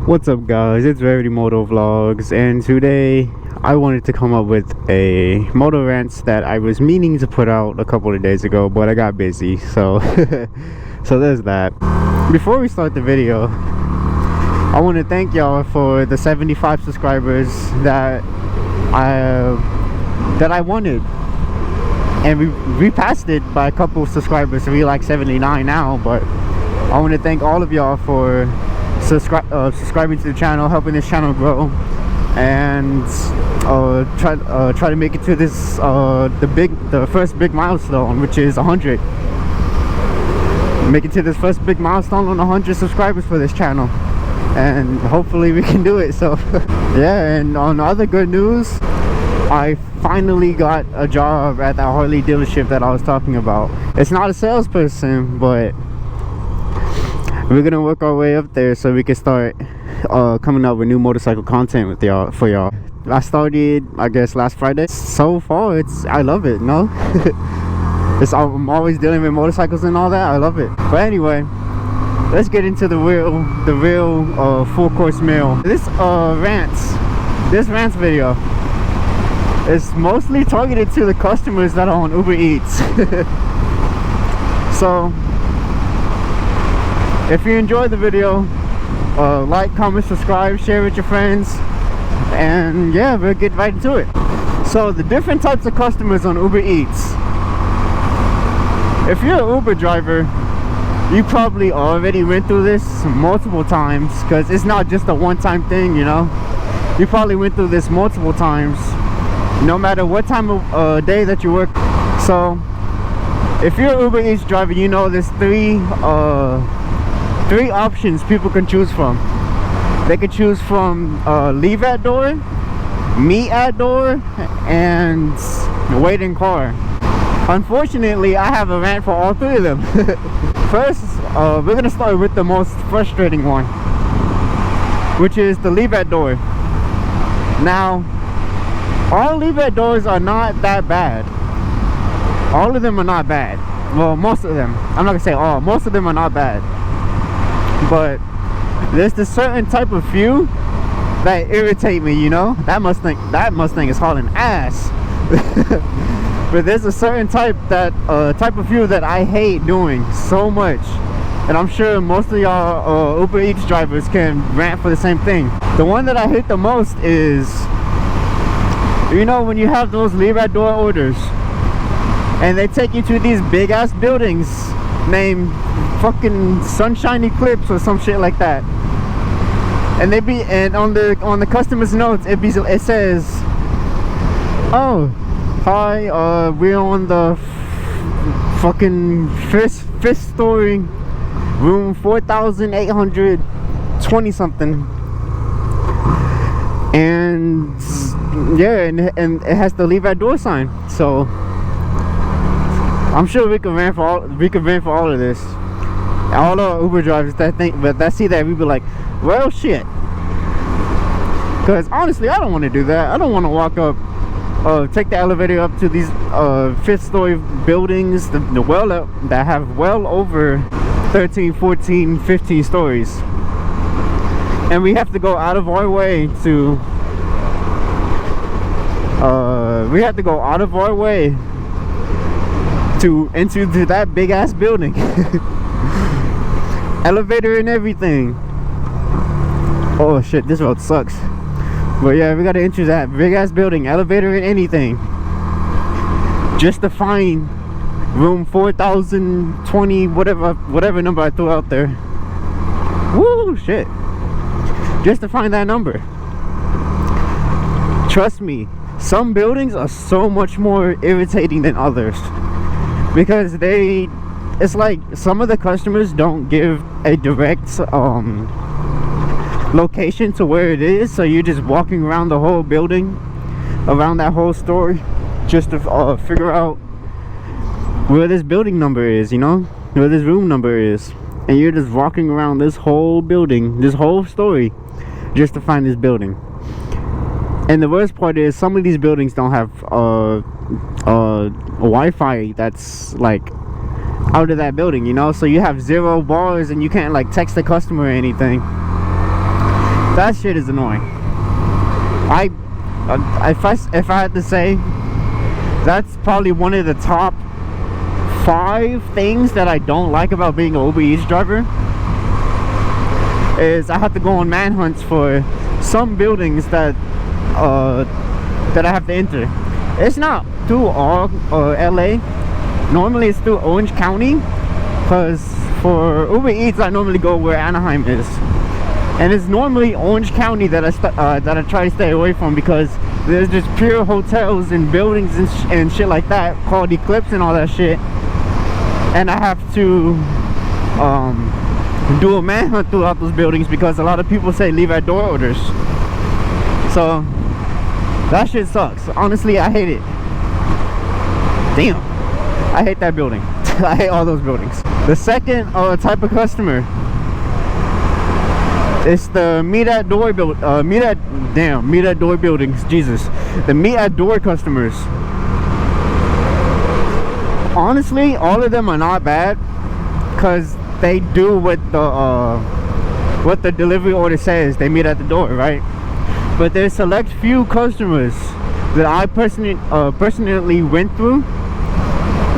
What's up guys, it's Rarity Moto Vlogs, and today I wanted to come up with a MotoRants that I was meaning to put out a couple of days ago, but I got busy, so so there's that. Before we start the video, I want to thank y'all for the 75 subscribers that I wanted, and we passed it by a couple of subscribers, so we're like 79 now. But I want to thank all of y'all for subscribing to the channel, helping this channel grow, and try to make it to this the first big milestone, which is 100. Make it to this first big milestone on 100 subscribers for this channel, and hopefully we can do it. So yeah, and on other good news, I finally got a job at that Harley dealership that I was talking about. It's not a salesperson, but we're gonna work our way up there so we can start coming up with new motorcycle content with y'all, for y'all. I started, I guess, last Friday. So far, I love it, no? I'm always dealing with motorcycles and all that. I love it. But anyway, let's get into the real full course meal. This rants video is mostly targeted to the customers that are on Uber Eats. So if you enjoyed the video, like, comment, subscribe, share with your friends, and yeah, we'll get right into it. So the different types of customers on Uber Eats. If you're an Uber driver, you probably already went through this multiple times, because it's not just a one-time thing, you know. You probably went through this multiple times, no matter what time of day that you work. So if you're an Uber Eats driver, you know there's three options people can choose from. They can choose from leave at door, meet at door, and wait in car. Unfortunately, I have a rant for all three of them. First, we're gonna start with the most frustrating one, which is the leave at door. Now, all leave at doors are not that bad. All of them are not bad. Well, most of them. I'm not gonna say all. Most of them are not bad. But there's this certain type of few that irritate me, you know. That Mustang is hauling ass. But there's a certain type of few that I hate doing so much, and I'm sure most of y'all Uber Eats drivers can rant for the same thing. The one that I hate the most is, you know, when you have those leave at door orders and they take you to these big ass buildings named fucking Sunshine Eclipse or some shit like that, and on the customer's notes it says, oh hi, we're on the fucking fifth story, room 4820 something, and yeah, and it has the leave at door sign. So I'm sure we can rant for all of this. All the Uber drivers that see that, we be like, well, shit. Because honestly, I don't want to do that. I don't want to walk up, take the elevator up to these fifth story buildings that have well over 13, 14, 15 stories, and we have to go out of our way to into that big ass building. Elevator and everything. Oh shit, this road sucks. But yeah, we gotta enter that big ass building, elevator and anything, just to find room 4020, whatever number I threw out there. Woo, shit. Just to find that number. Trust me, some buildings are so much more irritating than others, because it's like some of the customers don't give a direct location to where it is, so you're just walking around the whole building, around that whole story, just to figure out where this building number is, you know, where this room number is, and you're just walking around this whole building, this whole story, just to find this building. And the worst part is, some of these buildings don't have Wi-Fi that's like out of that building, you know, so you have 0 bars and you can't like text the customer or anything. That shit is annoying. If I had to say, that's probably one of the top 5 things that I don't like about being an Uber Eats driver. Is I have to go on manhunts for some buildings that I have to enter. It's not through all LA. Normally it's through Orange County, because for Uber Eats I normally go where Anaheim is, and it's normally Orange County that I try to stay away from, because there's just pure hotels and buildings and shit like that called Eclipse and all that shit, and I have to do a manhunt throughout those buildings because a lot of people say leave at door orders. So that shit sucks. Honestly, I hate it. Damn, I hate that building. I hate all those buildings. The second type of customer, it's the meet at door buildings. Jesus, the meet at door customers. Honestly, all of them are not bad, because they do what the delivery order says. They meet at the door, right? But there's select few customers that I personally went through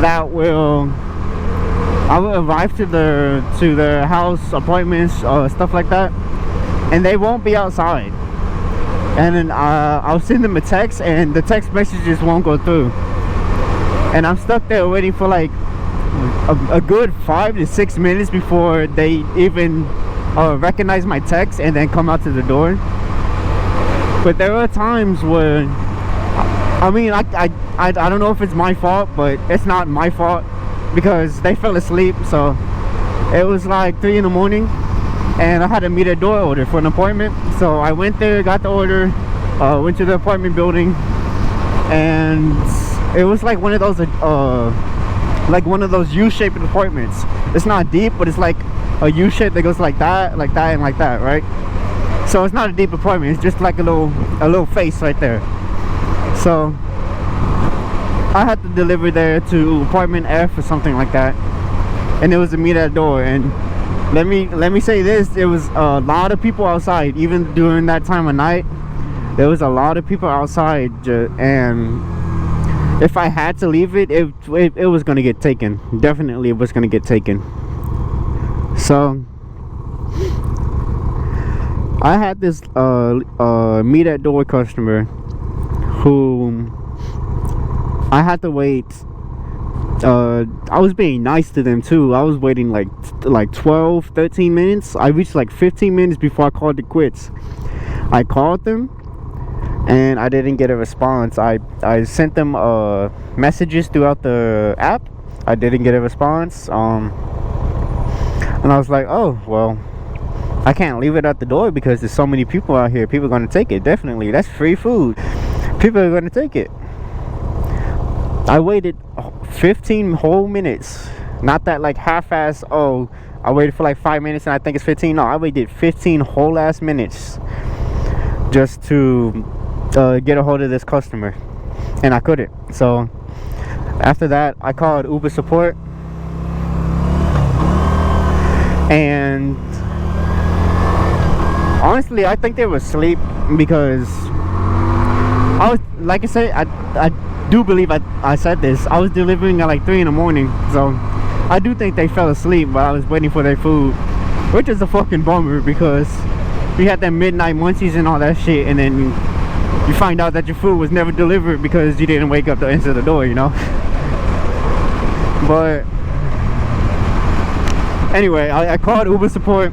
that I will arrive to their house, appointments, stuff like that, and they won't be outside. And then I'll send them a text, and the text messages won't go through, and I'm stuck there waiting for like a good 5 to 6 minutes before they even recognize my text and then come out to the door. But there are times where, I mean, I don't know if it's my fault, but it's not my fault, because they fell asleep. So it was like 3 in the morning, and I had to meet a door order for an appointment. So I went there, got the order, went to the appointment building, and it was like one of those U-shaped appointments. It's not deep, but it's like a U-shape that goes like that, and like that, right? So it's not a deep appointment. It's just like a little face right there. So I had to deliver there to appointment F or something like that, and it was a meet at door. And let me say this: there was a lot of people outside, even during that time of night. There was a lot of people outside, and if I had to leave it, it was gonna get taken. Definitely, it was gonna get taken. So I had this meet at door customer who I had to wait. I was being nice to them too. I was waiting like 12-13 minutes. I reached like 15 minutes before I called it quits. I called them and I didn't get a response. I sent them messages throughout the app. I didn't get a response. And I was like, oh well, I can't leave it at the door because there's so many people out here. People are going to take it. Definitely, that's free food. People are going to take it. I waited 15 whole minutes. Not that like half-ass, oh, I waited for like 5 minutes and I think it's 15. No, I waited 15 whole ass minutes just to get a hold of this customer, and I couldn't. So after that, I called Uber support, and honestly, I think they were asleep, because I was, like I said, I do believe I said this. I was delivering at like 3 in the morning, so I do think they fell asleep while I was waiting for their food, which is a fucking bummer, because we had that midnight munchies and all that shit, and then you find out that your food was never delivered because you didn't wake up to answer the door, you know. But anyway, I called Uber support.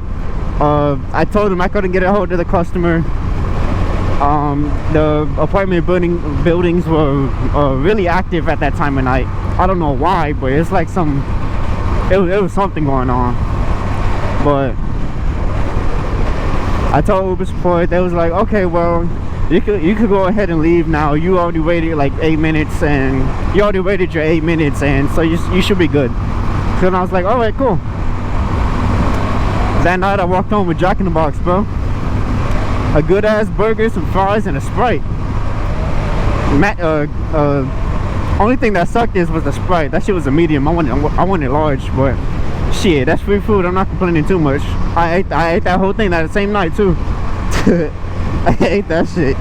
I told them I couldn't get a hold of the customer. The apartment buildings were really active at that time of night. I don't know why, but it's like it was something going on. But I told Uber support. They was like, okay, well, you could go ahead and leave now. You already waited like 8 minutes, and you already waited your 8 minutes, and so you should be good. So then I was like, all right, cool. That night I walked home with Jack in the Box, bro. A good ass burger, some fries, and a Sprite. Only thing that sucked was the Sprite. That shit was a medium. I wanted large, but shit, that's free food. I'm not complaining too much. I ate that whole thing that same night too. I hate that shit.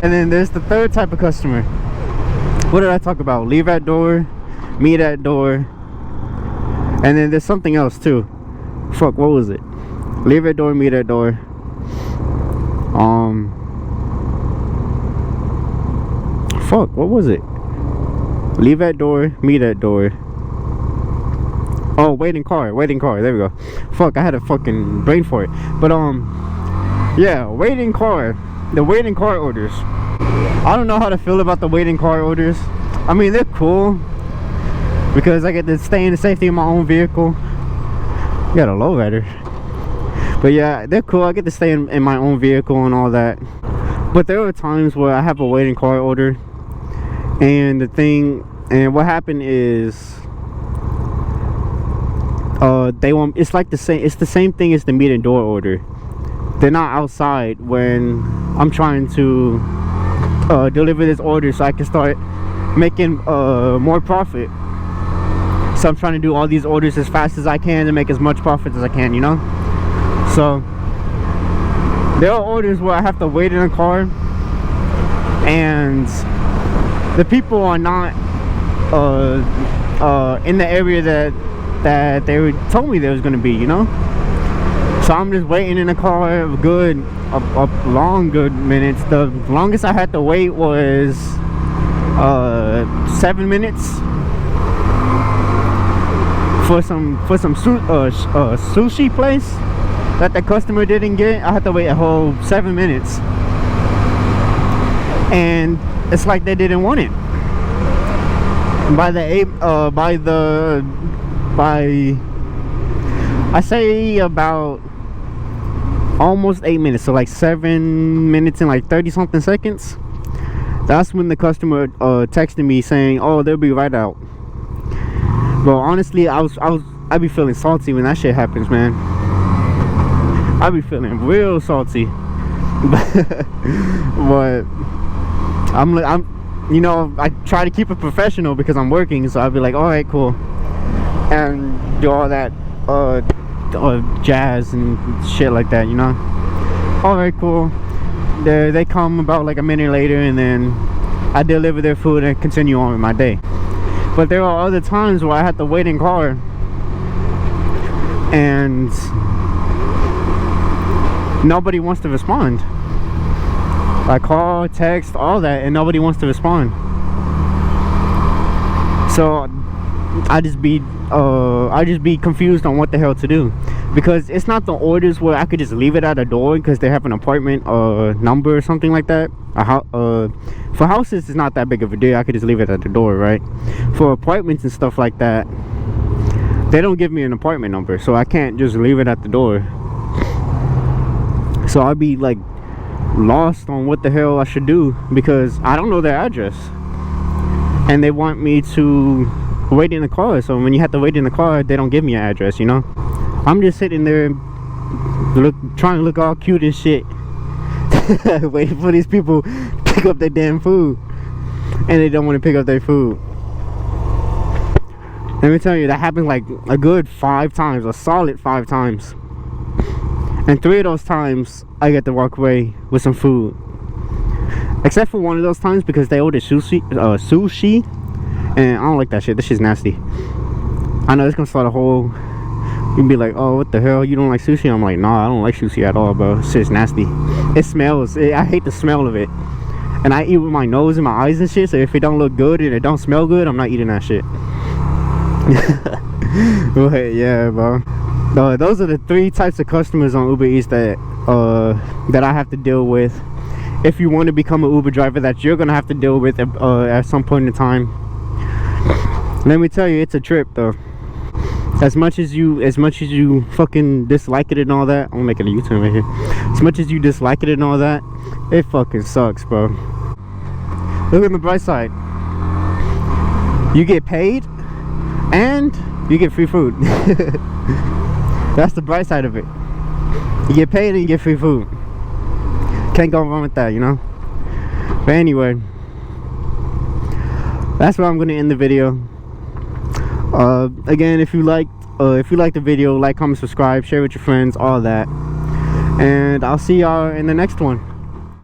And then there's the third type of customer. What did I talk about? Leave at door, meet at door, and then there's something else too. Fuck, what was it? Leave at door, meet at door. Fuck, what was it? Leave at door, meet at door. Oh, waiting car, there we go. Fuck, I had a fucking brain for it. But yeah, waiting car. The waiting car orders. I don't know how to feel about the waiting car orders. I mean, they're cool because I get to stay in the safety of my own vehicle. You got a lowrider. But yeah, they're cool. I get to stay in my own vehicle and all that. But there are times where I have a waiting car order, and what happened is it's like it's the same thing as the meet and door order. They're not outside when I'm trying to deliver this order so I can start making more profit. So I'm trying to do all these orders as fast as I can to make as much profit as I can, you know. So there are orders where I have to wait in a car, and the people are not in the area that they told me there was going to be, you know. So I'm just waiting in the car a good minutes. The longest I had to wait was 7 minutes for some sushi place that the customer didn't get. I had to wait a whole 7 minutes, and it's like they didn't want it. I say about almost 8 minutes, so like 7 minutes and like 30 something seconds. That's when the customer texted me saying, "Oh, they'll be right out." But honestly, I be feeling salty when that shit happens, man. I be feeling real salty. But I'm you know, I try to keep it professional because I'm working, so I'll be like, all right, cool, and do all that jazz and shit like that, you know. All right, cool. They come about like a minute later, and then I deliver their food and continue on with my day. But there are other times where I have to wait in car, and nobody wants to respond. I call, text, all that, and nobody wants to respond. So I just be confused on what the hell to do, because it's not the orders where I could just leave it at a door because they have an apartment number or something like that. For houses, it's not that big of a deal. I could just leave it at the door, right? For apartments and stuff like that, they don't give me an apartment number, so I can't just leave it at the door. So I'd be like lost on what the hell I should do, because I don't know their address, and they want me to wait in the car. So when you have to wait in the car, they don't give me an address, you know. I'm just sitting there trying to look all cute and shit waiting for these people to pick up their damn food, and they don't want to pick up their food. Let me tell you, that happened like a good 5 times, a solid 5 times, and 3 of those times I get to walk away with some food, except for one of those times because they ordered sushi, and I don't like that shit. This shit's nasty. I know it's gonna start a whole, you'd be like, oh, what the hell, you don't like sushi? I'm like, nah, I don't like sushi at all, bro. This shit's nasty. It smells, I hate the smell of it, and I eat with my nose and my eyes and shit, so if it don't look good and it don't smell good, I'm not eating that shit. But yeah, bro, those are the 3 types of customers on Uber Eats that I have to deal with. If you want to become an Uber driver, that you're gonna have to deal with at some point in time. Let me tell you, it's a trip though. As much as you fucking dislike it and all that, I'm making a U-turn right here. As much as you dislike it and all that, it fucking sucks, bro. Look on the bright side. You get paid and you get free food. That's the bright side of it. You get paid and you get free food. Can't go wrong with that, you know. But anyway, that's where I'm gonna end the video. Again, if you liked the video, like, comment, subscribe, share with your friends, all that. and I'll see y'all in the next one.